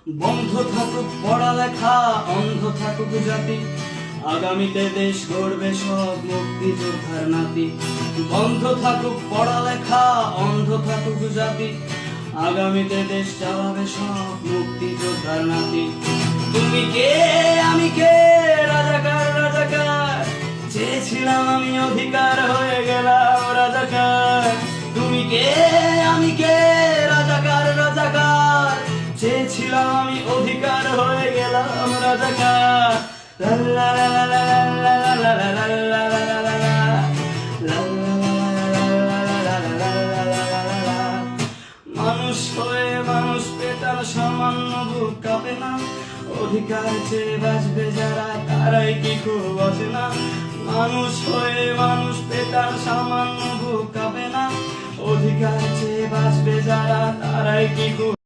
বন্ধ থাকুক পড়ালেখা, অন্ধ থাকুক জাতি, আগামীতে দেশ গড়বে সব মুক্তিযোদ্ধার নাতি। বন্ধ থাকুক পড়ালেখা, অন্ধ থাকুক জাতি, আগামীতে দেশ চালাবে সব মুক্তিযোদ্ধার নাতি। তুমি কে আমি কে, রাজাকার রাজাকার, চেয়েছিলাম আমি অধিকার, হয়ে গেলাম রাজাকার। তুমি কে আমি কে, রাজাকার রাজাকার, চেয়েছিলাম আমি অধিকার, হয়ে গেলাম রাজাকার। লা লা লা লা লা লা লা লা লা লা লা লা লা লা। মানুষ হয়ে মানুষ পেটার সামান্য বুক কাঁপে না, অধিকার চেয়ে বাঁচবে যারা তারাই কি খুব বাঁচে না। মানুষ হয়ে মানুষ পেটার সামান্য বুক কাঁপে না, অধিকার চেয়ে বাঁচবে যারা তারাই কি খুব